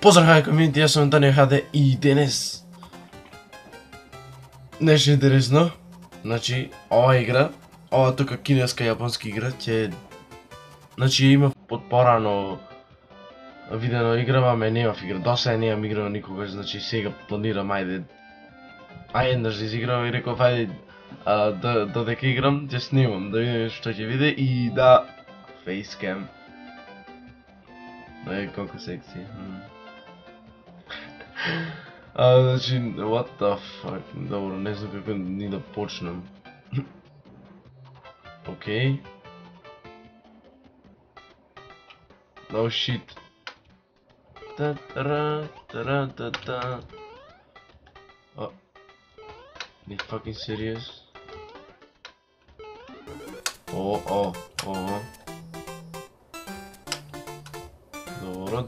Pozdrav, hej community, ja sam Antonio HD i danas nešto interesno. Znači, ova igra, ova tuka kineska japonska igra će... Znači ima porano видено играва, ме немав игра, доста ја немам играно никогаш, значи сега планирам, ајде еднаш да изиграм и реков, ајде додека играм, ќе снимам, да видим што ќе биде и да... Facecam. Е, колко секси. Значи, what the fuck, добро, не знам како ни да почнем. Окей. Oh shit. Ta-ta-ra-ta-ra-ta-ta. Oh. Are you fucking serious? Oh.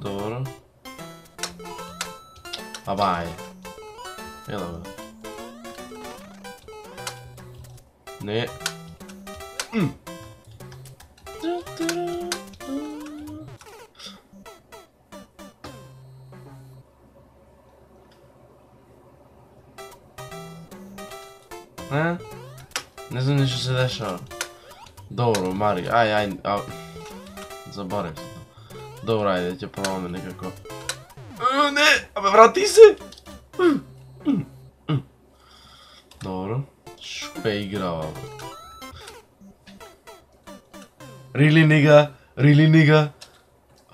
Dobro. A vai. Jel' ovo? Ne. Ne znam ništa se dešava. Dobro, Mari, aj, zaboravim se to. Dobro, ajde, će probamo nekako. Ne, a vrati se! Dobro, što je igrao? Really nigga?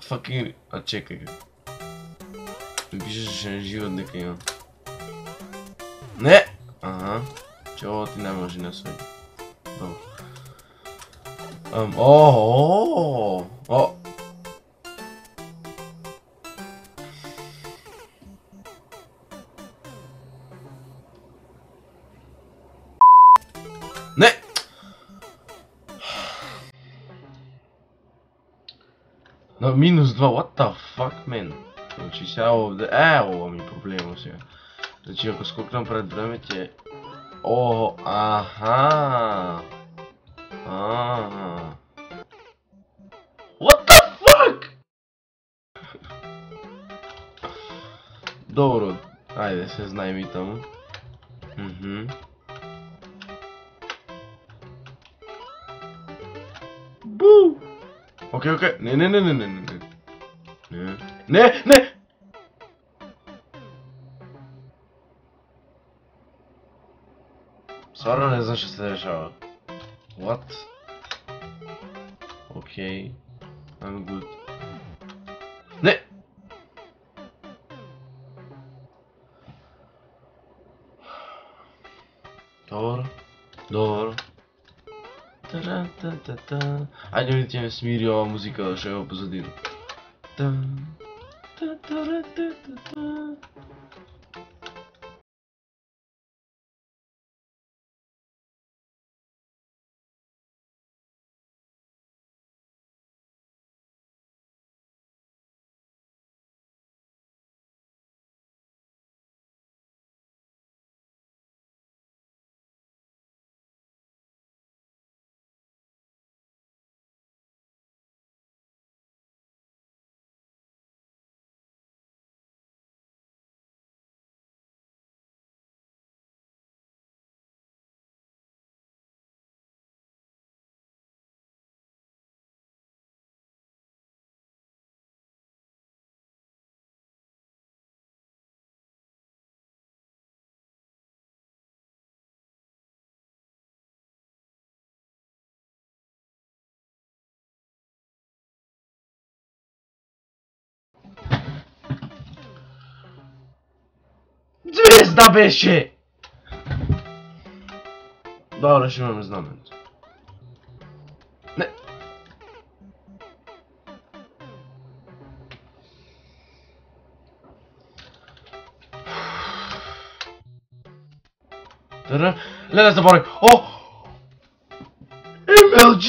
Fucking... A čekaj ga. Mi pišeš še život neka imam. Ne! Aha. Če ovo ti ne može na sve. Dobro. Ne! Na -2, what the fuck, man? Znači сега ovdje, ovo mi je problema сега. Znači ako skoknem pred vreme će... aha! What the fuck? Dobro, ajde se znajmi tamo. Buu! Okej, ne! Stvarno ne znam što se dešava. What? Okej. I'm good. Ne! Dobro. Ajde vidite me smiri ova muzika što je ovo pozadinu. Звезда беше! Dobro, ще имаме знаменето. Не! Не забравяй! О! MLG!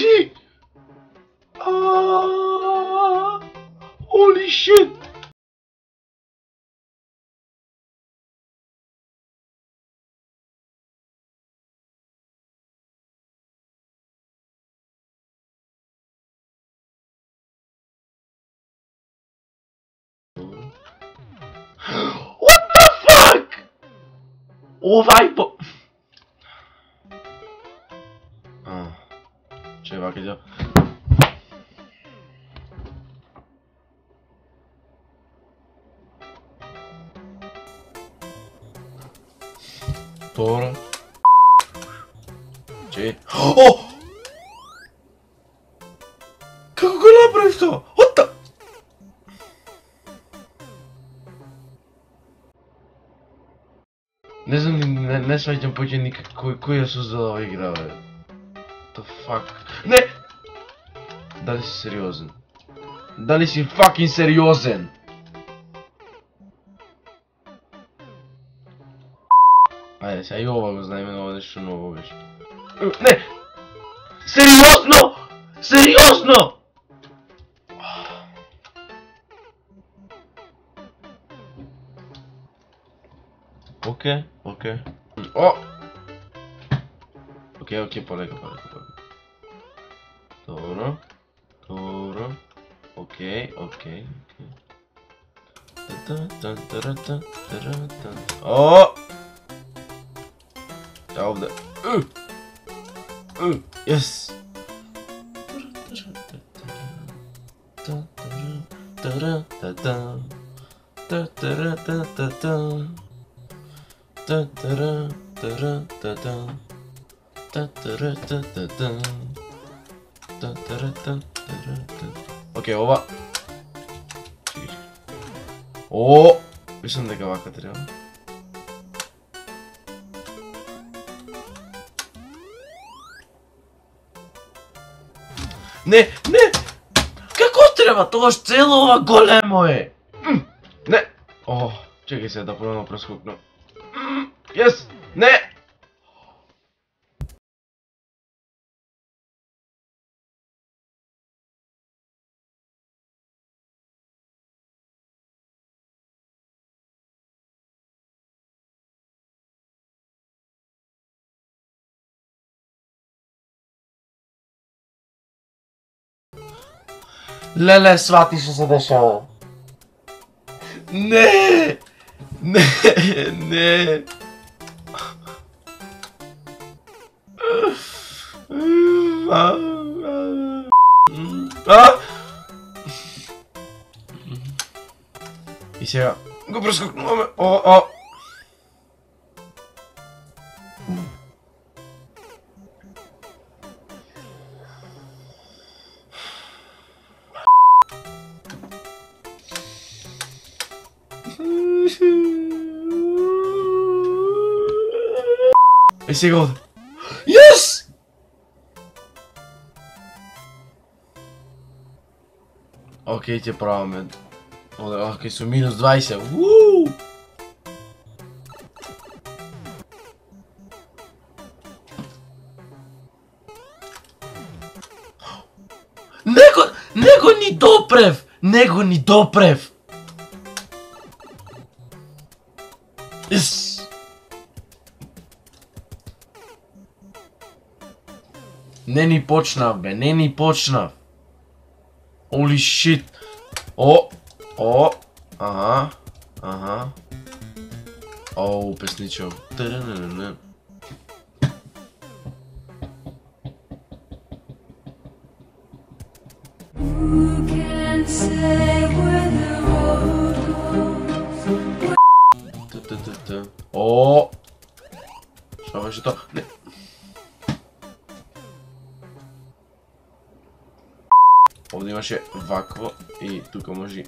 Holy shit! Ovaj po... Čeva keď jo... Tora. Če... Oh! Kako ga napraviš to? What the... Ne znam, ne shvaćam pođe nikak koji je sozdala ova igra, What the fuck? Ne! Da li si seriozan? Da li si fucking seriozan? Ajde, sad i ovoga znam, ima ovo nešto novo već. Ne! Seriozno! Seriozno! Okej. O! Okej, polego. Dobro. Okej. O! Ja ovdje. Yes! Okej, ova. Čekaj. O! Mislim da ga ovako treba. Ne! Kako treba? To još celo ova golemo je! Ne! Oh, čekaj se da ponovno preskuknu. Yes! Ne! Lele, shvati što se dešava. Ne! I сега го прескокнуваме. О! И сега овде. Yes! Окей, ќе правиме. Окей, су минус 20. Уу! Него ни допрев! Yes! Не ни почнав, бе, не ни почнав. Holy shit. О, ага. Оу, песничо. О! Што беше тоа? Не. Ovdje imaš je ovako i tuka može